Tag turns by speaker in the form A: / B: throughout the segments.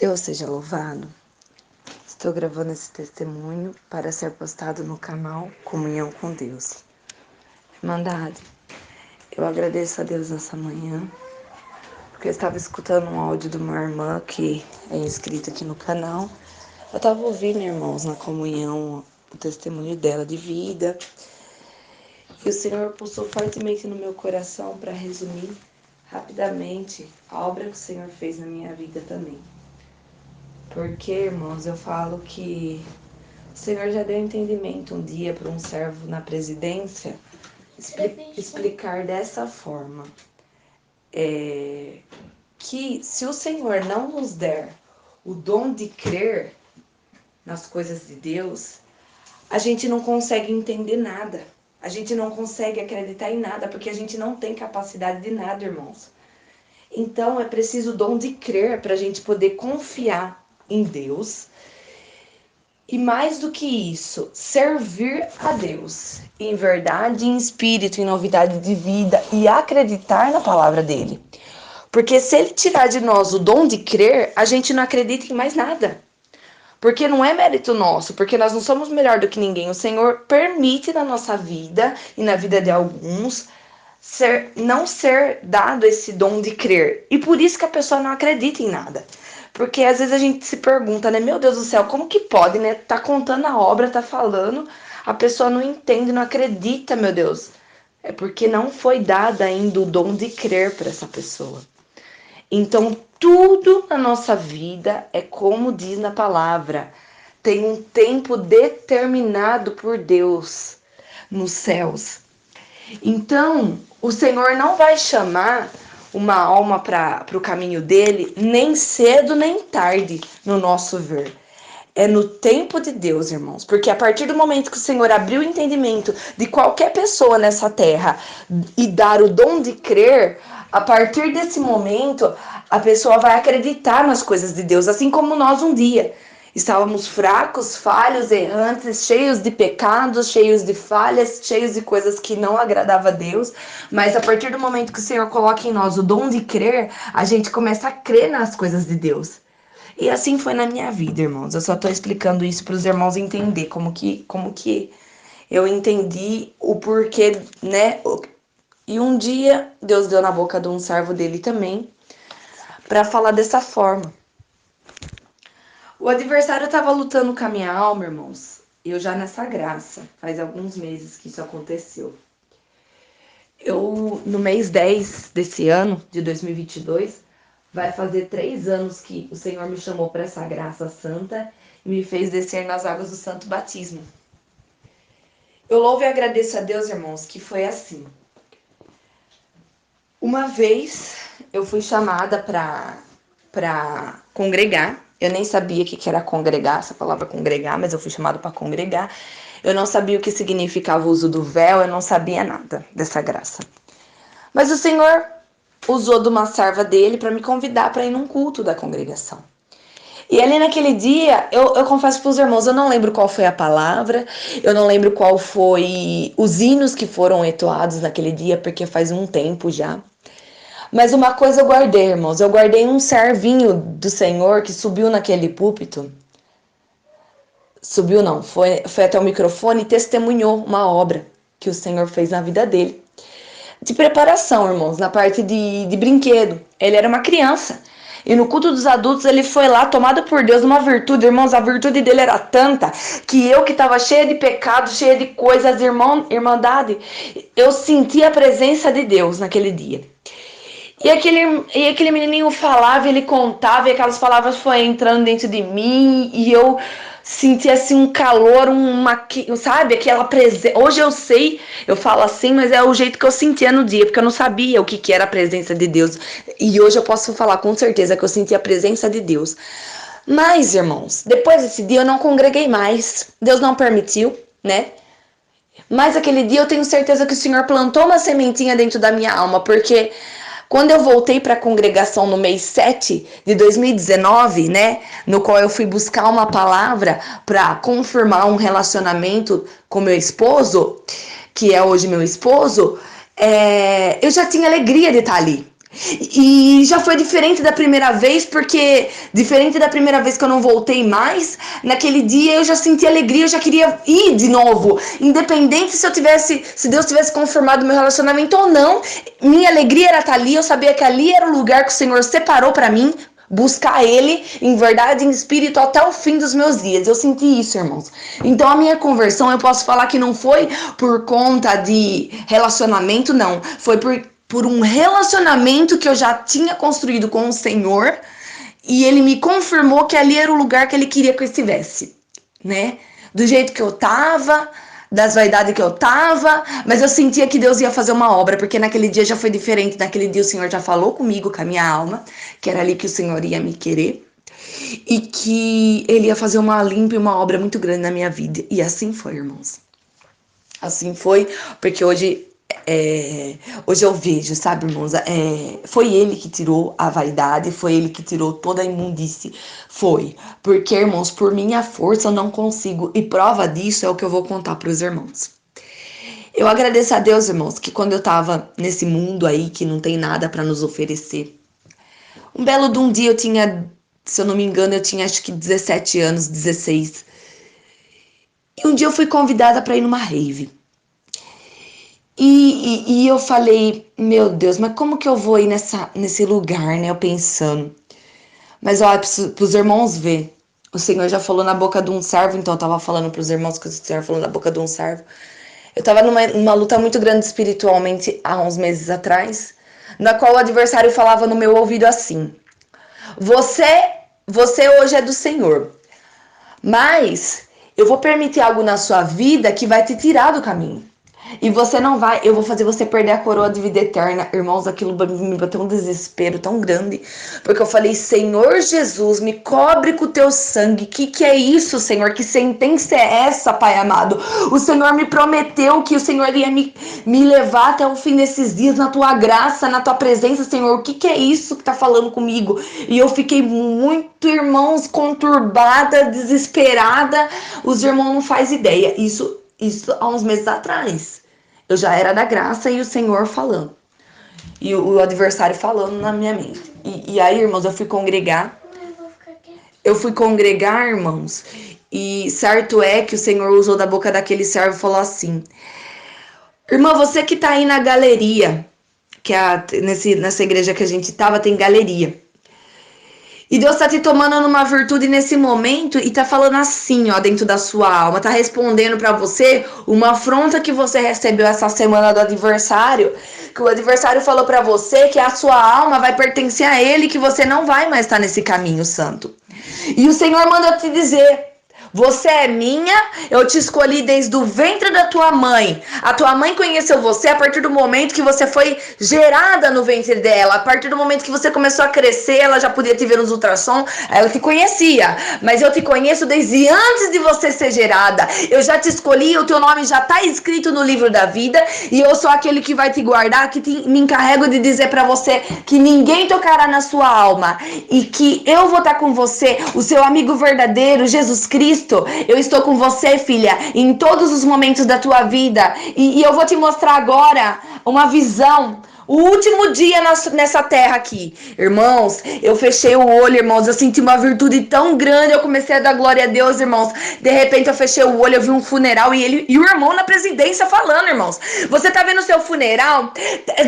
A: Deus seja louvado. Estou gravando esse testemunho para ser postado no canal Comunhão com Deus. Irmandade, eu agradeço a Deus nessa manhã, porque eu estava escutando um áudio de uma irmã que é inscrita aqui no canal. Eu estava ouvindo, irmãos, na comunhão, o testemunho dela de vida. E o Senhor pulsou fortemente no meu coração para resumir rapidamente a obra que o Senhor fez na minha vida também. Porque, irmãos, eu falo que o Senhor já deu entendimento um dia para um servo na presidência explicar dessa forma. Que se o Senhor não nos der o dom de crer nas coisas de Deus, a gente não consegue entender nada. A gente não consegue acreditar em nada, porque a gente não tem capacidade de nada, irmãos. Então, é preciso o dom de crer para a gente poder confiar em Deus. E mais do que isso, servir a Deus em verdade, em espírito, em novidade de vida e acreditar na palavra dele. Porque se ele tirar de nós o dom de crer, a gente não acredita em mais nada. Porque não é mérito nosso, porque nós não somos melhor do que ninguém. O Senhor permite na nossa vida e na vida de alguns não ser dado esse dom de crer. E por isso que a pessoa não acredita em nada. Porque às vezes a gente se pergunta, né? Meu Deus do céu, como que pode, né? Tá contando a obra, tá falando, a pessoa não entende, não acredita, meu Deus. É porque não foi dado ainda o dom de crer para essa pessoa. Então, tudo na nossa vida é como diz na palavra. Tem um tempo determinado por Deus nos céus. Então, o Senhor não vai chamar uma alma para o caminho dele, nem cedo nem tarde, no nosso ver. É no tempo de Deus, irmãos. Porque a partir do momento que o Senhor abriu o entendimento de qualquer pessoa nessa terra e dar o dom de crer, a partir desse momento, a pessoa vai acreditar nas coisas de Deus, assim como nós um dia. Estávamos fracos, falhos, errantes, cheios de pecados, cheios de falhas, cheios de coisas que não agradavam a Deus. Mas a partir do momento que o Senhor coloca em nós o dom de crer, a gente começa a crer nas coisas de Deus. E assim foi na minha vida, irmãos. Eu só estou explicando isso para os irmãos entender como que eu entendi o porquê, né? E um dia Deus deu na boca de um servo dele também para falar dessa forma. O adversário estava lutando com a minha alma, irmãos. Eu já nessa graça. Faz alguns meses que isso aconteceu. No mês 10 desse ano, de 2022, vai fazer 3 anos que o Senhor me chamou para essa graça santa e me fez descer nas águas do santo batismo. Eu louvo e agradeço a Deus, irmãos, que foi assim. Uma vez eu fui chamada para congregar. Eu nem sabia o que era congregar, essa palavra congregar, mas eu fui chamada para congregar. Eu não sabia o que significava o uso do véu, eu não sabia nada dessa graça. Mas o Senhor usou de uma serva dele para me convidar para ir num culto da congregação. E ali naquele dia, eu confesso para os irmãos, eu não lembro qual foi a palavra, eu não lembro qual foi os hinos que foram entoados naquele dia, porque faz um tempo já. Mas uma coisa eu guardei, irmãos. Eu guardei um servinho do Senhor que subiu naquele púlpito. Subiu não, foi até o microfone e testemunhou uma obra que o Senhor fez na vida dele. De preparação, irmãos, na parte de brinquedo. Ele era uma criança. E no culto dos adultos ele foi lá, tomado por Deus, uma virtude. Irmãos, a virtude dele era tanta que eu que estava cheia de pecados, cheia de coisas, irmandade, eu senti a presença de Deus naquele dia. E aquele menininho falava, ele contava, e aquelas palavras foram entrando dentro de mim, e eu senti assim um calor, sabe, aquela presença. Hoje eu sei, eu falo assim, mas é o jeito que eu sentia no dia, porque eu não sabia o que era a presença de Deus. E hoje eu posso falar com certeza que eu senti a presença de Deus. Mas, irmãos, depois desse dia eu não congreguei mais. Deus não permitiu, né? Mas aquele dia eu tenho certeza que o Senhor plantou uma sementinha dentro da minha alma, porque quando eu voltei para a congregação no mês 7 de 2019, né, no qual eu fui buscar uma palavra para confirmar um relacionamento com meu esposo, que é hoje meu esposo, eu já tinha alegria de estar ali. E já foi diferente da primeira vez, porque diferente da primeira vez que eu não voltei mais, naquele dia eu já senti alegria, eu já queria ir de novo. Independente se Deus tivesse confirmado meu relacionamento ou não, minha alegria era estar ali, eu sabia que ali era o lugar que o Senhor separou para mim, buscar Ele em verdade e em espírito até o fim dos meus dias. Eu senti isso, irmãos. Então a minha conversão, eu posso falar que não foi por conta de relacionamento, não. Foi por um relacionamento que eu já tinha construído com o Senhor, e Ele me confirmou que ali era o lugar que Ele queria que eu estivesse, né? Do jeito que eu tava, das vaidades que eu tava, mas eu sentia que Deus ia fazer uma obra, porque naquele dia já foi diferente. Naquele dia o Senhor já falou comigo, com a minha alma, que era ali que o Senhor ia me querer, e que Ele ia fazer uma limpa e uma obra muito grande na minha vida. E assim foi, irmãos. Assim foi, porque hoje eu vejo, sabe, irmãos, foi Ele que tirou a vaidade, foi Ele que tirou toda a imundície, foi, porque, irmãos, por minha força eu não consigo, e prova disso é o que eu vou contar para os irmãos. Eu agradeço a Deus, irmãos, que quando eu tava nesse mundo aí que não tem nada para nos oferecer, um belo de um dia eu tinha, se eu não me engano, eu tinha acho que 17 anos, 16, e um dia eu fui convidada para ir numa rave. E eu falei, meu Deus, mas como que eu vou ir nesse lugar, né? Eu pensando. Mas olha, para os irmãos ver. O Senhor já falou na boca de um servo, então eu tava falando para os irmãos que o Senhor falou na boca de um servo. Eu tava numa luta muito grande espiritualmente há uns meses atrás, na qual o adversário falava no meu ouvido assim: Você hoje é do Senhor, mas eu vou permitir algo na sua vida que vai te tirar do caminho. E você não vai, eu vou fazer você perder a coroa de vida eterna. Irmãos, aquilo me bateu um desespero tão grande, porque eu falei, Senhor Jesus, me cobre com o teu sangue. Que é isso, Senhor? Que sentença é essa, Pai amado? O Senhor me prometeu que o Senhor ia me levar até o fim desses dias na tua graça, na tua presença, Senhor. O que é isso que tá falando comigo? E eu fiquei muito, irmãos, conturbada, desesperada. Os irmãos não fazem ideia. Isso há uns meses atrás. Eu já era da graça e o Senhor falando. E o adversário falando na minha mente. E aí, irmãos, eu fui congregar. Irmãos. E certo é que o Senhor usou da boca daquele servo e falou assim: Irmã, você que tá aí na galeria, que nessa igreja que a gente tava, tem galeria. E Deus tá te tomando numa virtude nesse momento e tá falando assim, ó, dentro da sua alma. Tá respondendo pra você uma afronta que você recebeu essa semana do adversário. Que o adversário falou pra você que a sua alma vai pertencer a ele, que você não vai mais estar nesse caminho santo. E o Senhor manda te dizer: você é minha, eu te escolhi desde o ventre da tua mãe. A tua mãe conheceu você a partir do momento que você foi gerada no ventre dela. A partir do momento que você começou a crescer, ela já podia te ver nos ultrassom, ela te conhecia. Mas eu te conheço desde antes de você ser gerada. Eu já te escolhi, o teu nome já está escrito no livro da vida. E eu sou aquele que vai te guardar, que me encarrego de dizer para você que ninguém tocará na sua alma. E que eu vou estar com você, o seu amigo verdadeiro, Jesus Cristo. Eu estou com você, filha, em todos os momentos da tua vida. E eu vou te mostrar agora uma visão. O último dia nessa terra aqui. Irmãos, eu fechei o olho, irmãos. Eu senti uma virtude tão grande. Eu comecei a dar glória a Deus, irmãos. De repente eu fechei o olho, eu vi um funeral e o irmão na presidência falando, irmãos. Você tá vendo o seu funeral?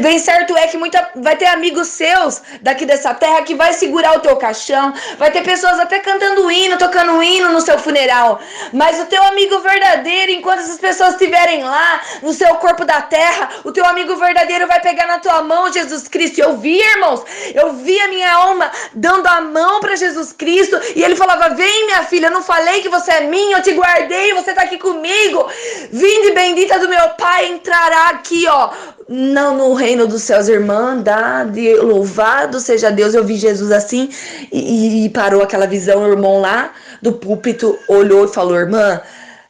A: Bem certo é que vai ter amigos seus daqui dessa terra que vai segurar o teu caixão. Vai ter pessoas até cantando hino, tocando hino no seu funeral. Mas o teu amigo verdadeiro, enquanto essas pessoas estiverem lá no seu corpo da terra, o teu amigo verdadeiro vai pegar na tua mão, Jesus Cristo. Eu vi, irmãos, eu vi a minha alma dando a mão para Jesus Cristo, e ele falava: vem, minha filha, eu não falei que você é minha, eu te guardei, você tá aqui comigo. Vinde bendita do meu Pai, entrará aqui, ó, não no reino dos céus, irmandade, louvado seja Deus. Eu vi Jesus assim, e parou aquela visão. O irmão lá do púlpito olhou e falou: irmã,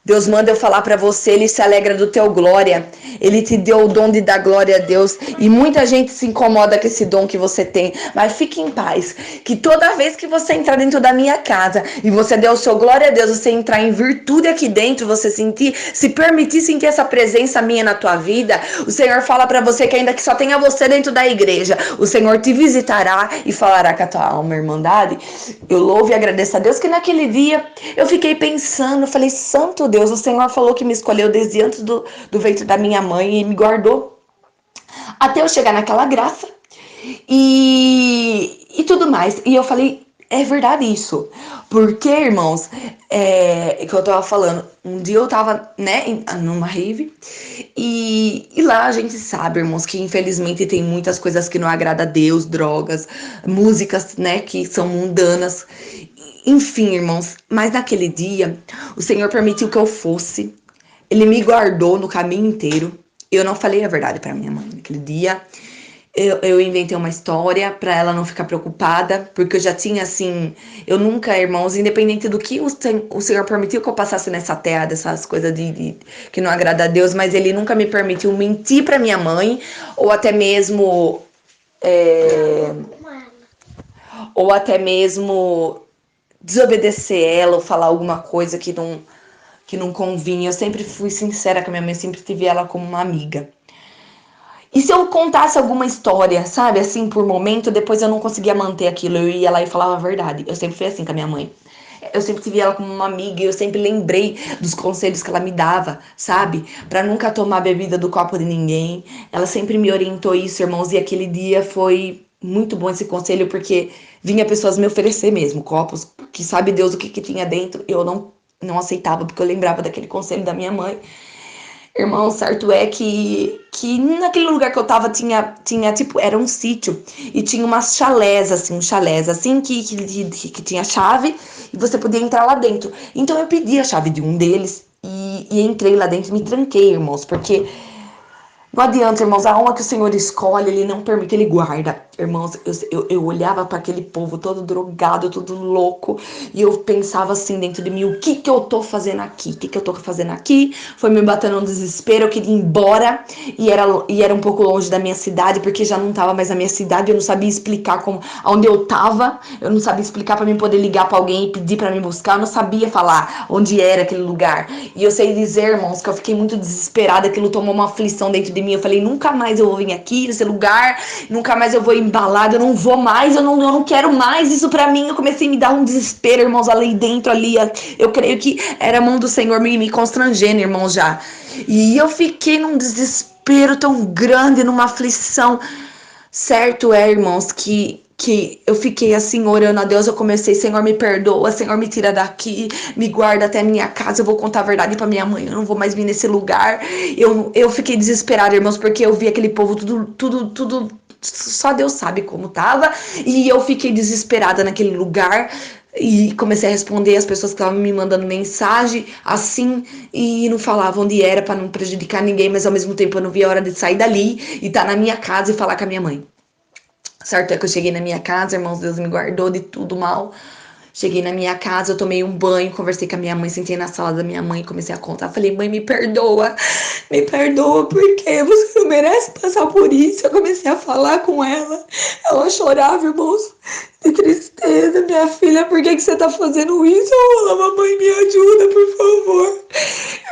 A: Deus manda eu falar para você, Ele se alegra do teu glória. Ele te deu o dom de dar glória a Deus. E muita gente se incomoda com esse dom que você tem. Mas fique em paz, que toda vez que você entrar dentro da minha casa e você der o seu glória a Deus, você entrar em virtude aqui dentro, você sentir, se permitir sentir essa presença minha na tua vida, o Senhor fala para você que ainda que só tenha você dentro da igreja, o Senhor te visitará e falará com a tua alma, irmandade. Eu louvo e agradeço a Deus que naquele dia eu fiquei pensando, falei, santo Deus, o Senhor falou que me escolheu desde antes do ventre da minha mãe e me guardou até eu chegar naquela graça e tudo mais. E eu falei, é verdade isso. Porque, irmãos, que eu tava falando, um dia eu tava, né, numa rave, e lá a gente sabe, irmãos, que infelizmente tem muitas coisas que não agradam a Deus, drogas, músicas, né, que são mundanas. Enfim, irmãos, mas naquele dia, o Senhor permitiu que eu fosse. Ele me guardou no caminho inteiro. Eu não falei a verdade para minha mãe. Naquele dia, eu inventei uma história para ela não ficar preocupada, porque eu já tinha assim. Eu nunca, irmãos, independente do que o Senhor permitiu que eu passasse nessa terra, dessas coisas que não agrada a Deus, mas Ele nunca me permitiu mentir para minha mãe, ou até mesmo. Ou até mesmo desobedecer ela ou falar alguma coisa que não convinha. Eu sempre fui sincera com a minha mãe, sempre tive ela como uma amiga. E se eu contasse alguma história, sabe, assim, por momento, depois eu não conseguia manter aquilo, eu ia lá e falava a verdade. Eu sempre fui assim com a minha mãe. Eu sempre tive ela como uma amiga e eu sempre lembrei dos conselhos que ela me dava, sabe? Pra nunca tomar bebida do copo de ninguém. Ela sempre me orientou isso, irmãos, e aquele dia foi muito bom esse conselho, porque vinha pessoas me oferecer mesmo copos, que sabe Deus o que tinha dentro. Eu não aceitava, porque eu lembrava daquele conselho da minha mãe. Irmão, certo é que naquele lugar que eu tava tinha tipo, era um sítio e tinha umas chalés, assim, um chalés, assim, que tinha chave e você podia entrar lá dentro. Então eu pedi a chave de um deles e entrei lá dentro e me tranquei, irmãos, porque não adianta, irmãos, a alma que o Senhor escolhe, Ele não permite, Ele guarda. Irmãos, eu olhava para aquele povo todo drogado, todo louco, e eu pensava assim dentro de mim, o que eu tô fazendo aqui? O que eu tô fazendo aqui? Foi me batendo um desespero, eu queria ir embora, e era um pouco longe da minha cidade, porque já não tava mais na minha cidade, eu não sabia explicar onde eu tava, eu não sabia explicar para mim poder ligar para alguém e pedir para me buscar, eu não sabia falar onde era aquele lugar. E eu sei dizer, irmãos, que eu fiquei muito desesperada, aquilo tomou uma aflição dentro de mim. Eu falei, nunca mais eu vou vir aqui nesse lugar, nunca mais eu vou embalada, eu não vou mais, eu não quero mais isso pra mim. Eu comecei a me dar um desespero, irmãos, ali dentro, ali. Eu creio que era a mão do Senhor me constrangendo, irmãos, já. E eu fiquei num desespero tão grande, numa aflição. Certo é, irmãos, que eu fiquei assim orando a Deus, eu comecei, Senhor, me perdoa, Senhor, me tira daqui, me guarda até a minha casa, eu vou contar a verdade pra minha mãe, eu não vou mais vir nesse lugar. Eu fiquei desesperada, irmãos, porque eu vi aquele povo tudo, só Deus sabe como tava, e eu fiquei desesperada naquele lugar. E comecei a responder as pessoas que estavam me mandando mensagem assim e não falava onde era para não prejudicar ninguém, mas ao mesmo tempo eu não via a hora de sair dali e estar na minha casa e falar com a minha mãe. Certo é que eu cheguei na minha casa, irmãos, Deus me guardou de tudo mal. Cheguei na minha casa, eu tomei um banho, conversei com a minha mãe, sentei na sala da minha mãe e comecei a contar. Falei, mãe, me perdoa, porque você não merece passar por isso. Eu comecei a falar com ela. Ela chorava, irmãos, de tristeza. Minha filha, por que você tá fazendo isso? Eu falava, mãe, me ajuda, por favor.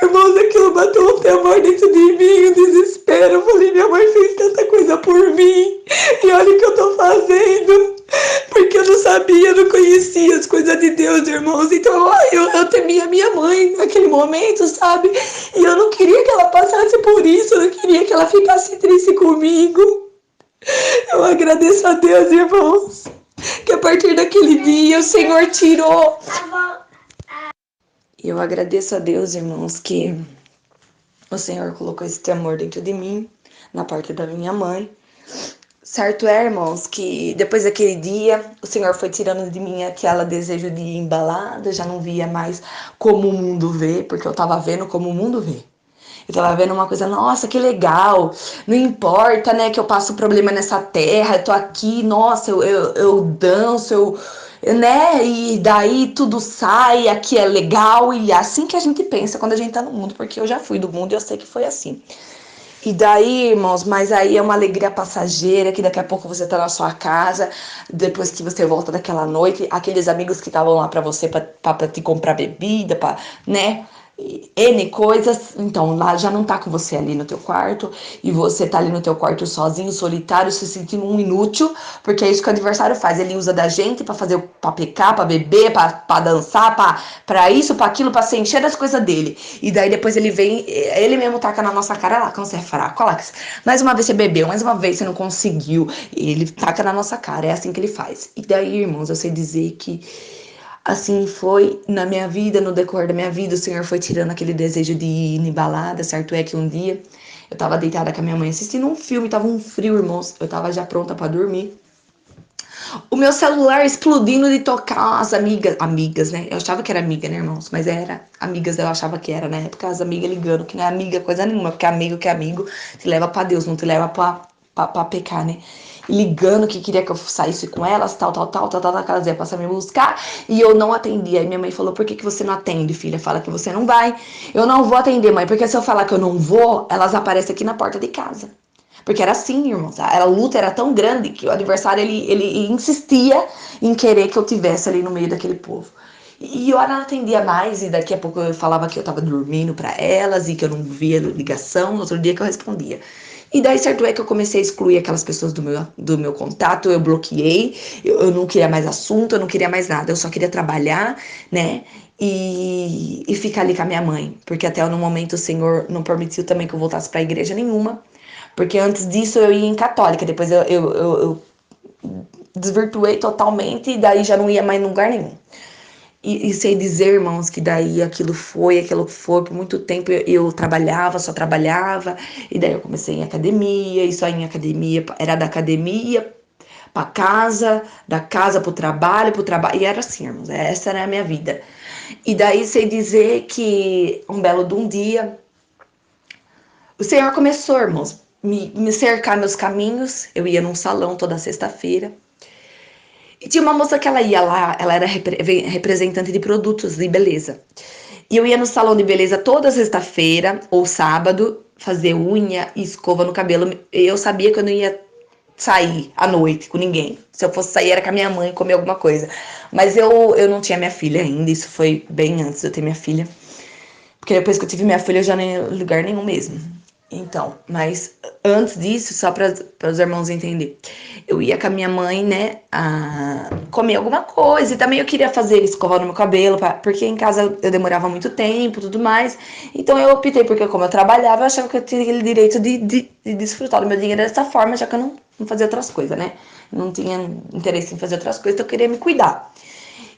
A: Irmãos, aquilo bateu um temor dentro de mim, um desespero. Eu falei, minha mãe fez tanta coisa por mim. E olha o que eu tô fazendo. Porque eu não sabia, não conhecia as coisas de Deus, irmãos. Então eu temia minha mãe naquele momento, sabe? E eu não queria que ela passasse por isso, eu não queria que ela ficasse triste comigo. Eu agradeço a Deus, irmãos, que a partir daquele dia o Senhor tirou. E eu agradeço a Deus, irmãos, que o Senhor colocou esse temor dentro de mim, na parte da minha mãe. Certo é, irmãos, que depois daquele dia, o Senhor foi tirando de mim aquela desejo de ir embalada, já não via mais como o mundo vê, porque eu tava vendo como o mundo vê. Eu tava vendo uma coisa, nossa, que legal, não importa, né, que eu passo problema nessa terra, eu tô aqui, nossa, eu danço, né? E daí tudo sai, aqui é legal, e é assim que a gente pensa quando a gente tá no mundo, porque eu já fui do mundo e eu sei que foi assim. E daí, irmãos, mas aí é uma alegria passageira, que daqui a pouco você tá na sua casa, depois que você volta daquela noite, aqueles amigos que estavam lá pra você pra te comprar bebida, pra, né? N coisas, então lá já não tá com você ali no teu quarto, e você tá ali no teu quarto sozinho, solitário, se sentindo um inútil, porque é isso que o adversário faz, ele usa da gente pra fazer, pra pecar, pra beber, pra dançar, pra isso, pra aquilo, pra se encher das coisas dele, e daí depois ele vem, ele mesmo taca na nossa cara lá, quando você é fraco, olha lá, mais uma vez você bebeu, mais uma vez você não conseguiu, e ele taca na nossa cara, é assim que ele faz. E daí, irmãos, eu sei dizer que assim foi na minha vida, no decorrer da minha vida, o Senhor foi tirando aquele desejo de ir em balada, certo é que um dia eu tava deitada com a minha mãe assistindo um filme, tava um frio, irmãos, eu tava já pronta pra dormir. O meu celular explodindo de tocar as amigas, né? Eu achava que era amiga, né, irmãos? Mas era amigas, eu achava que era, na época, as amigas ligando, que não é amiga coisa nenhuma, porque amigo que é amigo te leva pra Deus, não te leva pra pecar, né? Ligando que queria que eu saísse com elas, tal, que elas iam passar me buscar, e eu não atendia. Aí minha mãe falou, por que você não atende, filha? Fala que você não vai. Eu não vou atender, mãe, porque se eu falar que eu não vou, elas aparecem aqui na porta de casa. Porque era assim, irmãos. A luta era tão grande que o adversário ele insistia em querer que eu tivesse ali no meio daquele povo. E eu não atendia mais, e daqui a pouco eu falava que eu tava dormindo para elas e que eu não via ligação, no outro dia que eu respondia. E daí, certo é que eu comecei a excluir aquelas pessoas do meu contato, eu bloqueei, eu não queria mais assunto, eu não queria mais nada, eu só queria trabalhar, né? E ficar ali com a minha mãe, porque até no momento o Senhor não permitiu também que eu voltasse para a igreja nenhuma, porque antes disso eu ia em católica, depois eu desvirtuei totalmente e daí já não ia mais em lugar nenhum. E sei dizer, irmãos, que daí aquilo foi por muito tempo eu trabalhava, só trabalhava, e daí eu comecei em academia, e só em academia, era da academia pra casa, da casa pro trabalho, e era assim, irmãos, essa era a minha vida. E daí sei dizer que um belo de um dia, o Senhor começou, irmãos, me cercar meus caminhos, eu ia num salão toda sexta-feira, e tinha uma moça que ela ia lá, ela era representante de produtos de beleza. E eu ia no salão de beleza toda sexta-feira ou sábado fazer unha e escova no cabelo. Eu sabia que eu não ia sair à noite com ninguém. Se eu fosse sair era com a minha mãe comer alguma coisa. Mas eu não tinha minha filha ainda, isso foi bem antes de eu ter minha filha. Porque depois que eu tive minha filha eu já nem em lugar nenhum mesmo. Então, mas antes disso, só para os irmãos entenderem, eu ia com a minha mãe, né, a comer alguma coisa, e também eu queria fazer escovar no meu cabelo, porque em casa eu demorava muito tempo e tudo mais, então eu optei, porque como eu trabalhava, eu achava que eu tinha aquele direito de desfrutar do meu dinheiro dessa forma, já que eu não fazia outras coisas, né, não tinha interesse em fazer outras coisas, então eu queria me cuidar.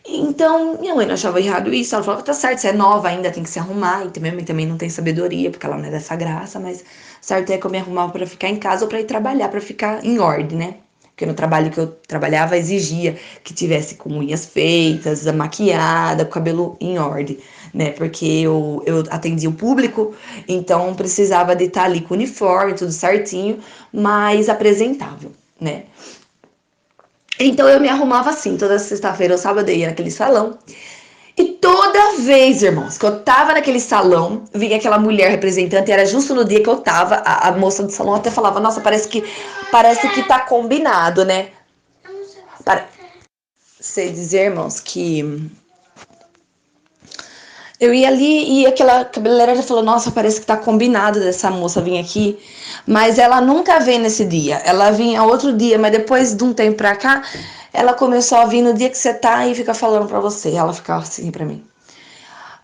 A: Então, minha mãe não achava errado isso. Ela falava, tá certo, você é nova ainda, tem que se arrumar. E minha mãe também não tem sabedoria, porque ela não é dessa graça, mas certo é que eu me arrumava pra ficar em casa ou pra ir trabalhar, pra ficar em ordem, né? Porque no trabalho que eu trabalhava exigia que tivesse com unhas feitas, maquiada, com cabelo em ordem, né? Porque eu atendia o público, então precisava de estar ali com o uniforme, tudo certinho, mas apresentável, né? Então eu me arrumava assim, toda sexta-feira ou sábado eu ia naquele salão. E toda vez, irmãos, que eu tava naquele salão, vinha aquela mulher representante, era justo no dia que eu tava, a moça do salão até falava, nossa, parece que tá combinado, né? Para... Sei dizer, irmãos, que eu ia ali e aquela cabeleireira já falou, nossa, parece que tá combinado dessa moça vir aqui. Mas ela nunca vem nesse dia. Ela vinha outro dia, mas depois de um tempo pra cá, ela começou a vir no dia que você tá e fica falando pra você. Ela ficava assim pra mim.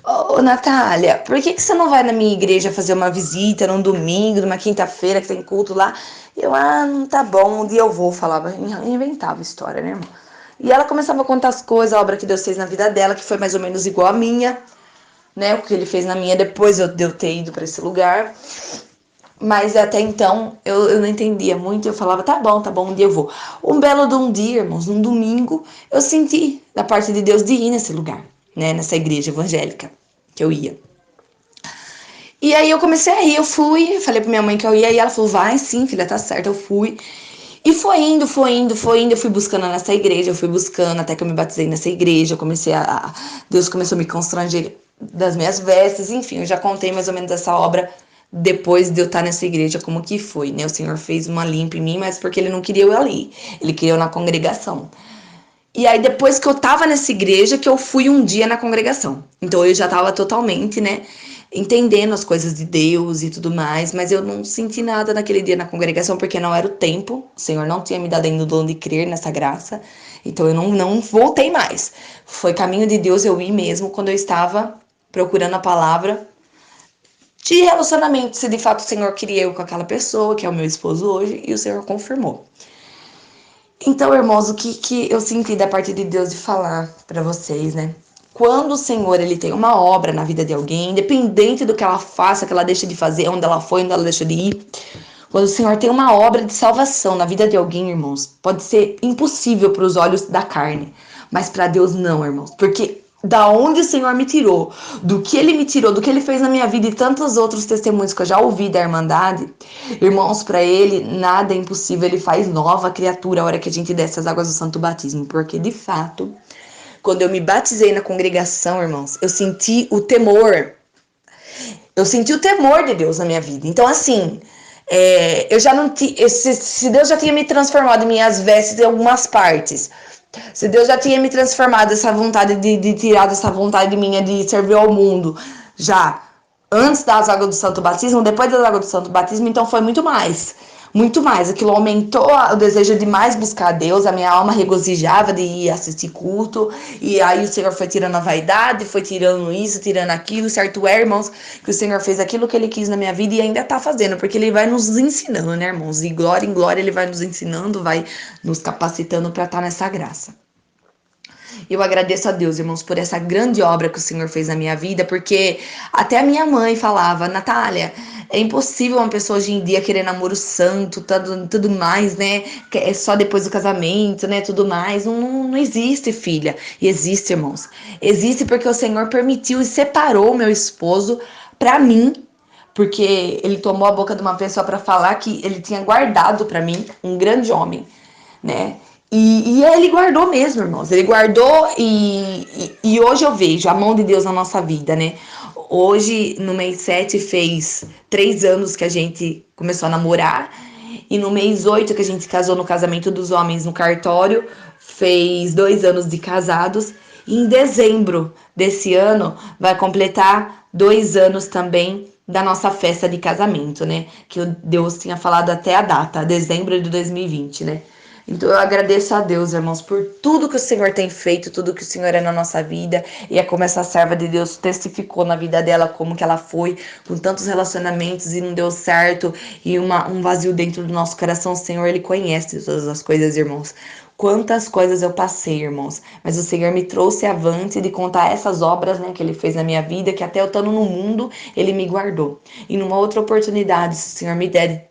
A: Ô, Natália, por que você não vai na minha igreja fazer uma visita num domingo, numa quinta-feira que tem culto lá? Eu, não tá bom, um dia eu vou, falava, inventava história, né, irmão? E ela começava a contar as coisas, a obra que Deus fez na vida dela, que foi mais ou menos igual a minha, né? O que ele fez na minha depois de eu ter ido para esse lugar. Mas até então eu não entendia muito. Eu falava, tá bom, um dia eu vou. Um belo de um dia, irmãos, num domingo, eu senti da parte de Deus de ir nesse lugar, né? Nessa igreja evangélica que eu ia. E aí eu comecei a ir, eu fui, falei pra minha mãe que eu ia, e ela falou, vai sim, filha, tá certo, eu fui. E foi indo, eu fui buscando nessa igreja, eu fui buscando até que eu me batizei nessa igreja, eu comecei Deus começou a me constranger das minhas vestes, enfim, eu já contei mais ou menos essa obra depois de eu estar nessa igreja, como que foi, né? O Senhor fez uma limpa em mim, mas porque Ele não queria eu ali, Ele queria eu na congregação. E aí, depois que eu tava nessa igreja, que eu fui um dia na congregação. Então, eu já tava totalmente, né, entendendo as coisas de Deus e tudo mais, mas eu não senti nada naquele dia na congregação, porque não era o tempo. O Senhor não tinha me dado ainda o dom de crer nessa graça. Então, eu não voltei mais. Foi caminho de Deus eu ir mesmo quando eu estava procurando a palavra de relacionamento, se de fato o Senhor queria eu com aquela pessoa, que é o meu esposo hoje, e o Senhor confirmou. Então, irmãos, o que eu senti da parte de Deus de falar para vocês, né? Quando o Senhor ele tem uma obra na vida de alguém, independente do que ela faça, que ela deixe de fazer, onde ela foi, onde ela deixou de ir, quando o Senhor tem uma obra de salvação na vida de alguém, irmãos, pode ser impossível para os olhos da carne, mas para Deus não, irmãos, porque da onde o Senhor me tirou, do que Ele me tirou, do que Ele fez na minha vida e tantos outros testemunhos que eu já ouvi da Irmandade, irmãos, para Ele nada é impossível, Ele faz nova criatura a hora que a gente desce as águas do Santo Batismo, porque de fato, quando eu me batizei na congregação, irmãos, eu senti o temor de Deus na minha vida. Então, assim, eu já não tinha. Se Deus já tinha me transformado em minhas vestes em algumas partes, se Deus já tinha me transformado essa vontade de tirar dessa vontade minha de servir ao mundo, já antes das águas do Santo Batismo, depois das águas do Santo Batismo, então foi muito mais. Muito mais. Aquilo aumentou o desejo de mais buscar a Deus, a minha alma regozijava de ir assistir culto, e aí o Senhor foi tirando a vaidade, foi tirando isso, tirando aquilo. Certo é, irmãos, que o Senhor fez aquilo que Ele quis na minha vida e ainda tá fazendo, porque Ele vai nos ensinando, né, irmãos? De glória em glória Ele vai nos ensinando, vai nos capacitando para estar nessa graça. Eu agradeço a Deus, irmãos, por essa grande obra que o Senhor fez na minha vida, porque até a minha mãe falava, Natália, é impossível uma pessoa hoje em dia querer namoro santo, tudo mais, né? Que é só depois do casamento, né? Tudo mais. Não existe, filha. E existe, irmãos. Existe porque o Senhor permitiu e separou o meu esposo para mim, porque ele tomou a boca de uma pessoa para falar que ele tinha guardado para mim um grande homem, né? E ele guardou mesmo, irmãos. Ele guardou e hoje eu vejo a mão de Deus na nossa vida, né? Hoje, no mês 7, fez 3 anos que a gente começou a namorar. E no mês 8, que a gente casou no casamento dos homens no cartório, fez 2 anos de casados. E em dezembro desse ano, vai completar 2 anos também da nossa festa de casamento, né? Que Deus tinha falado até a data, dezembro de 2020, né? Então eu agradeço a Deus, irmãos, por tudo que o Senhor tem feito, tudo que o Senhor é na nossa vida. E é como essa serva de Deus testificou na vida dela, como que ela foi com tantos relacionamentos e não deu certo. E um vazio dentro do nosso coração. O Senhor, Ele conhece todas as coisas, irmãos. Quantas coisas eu passei, irmãos. Mas o Senhor me trouxe avante de contar essas obras, né, que Ele fez na minha vida, que até eu estando no mundo, Ele me guardou. E numa outra oportunidade, se o Senhor me der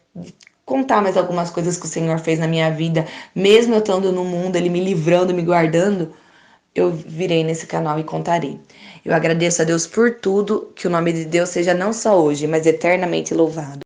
A: contar mais algumas coisas que o Senhor fez na minha vida, mesmo eu estando no mundo, Ele me livrando, me guardando, eu virei nesse canal e contarei. Eu agradeço a Deus por tudo, que o nome de Deus seja não só hoje, mas eternamente louvado.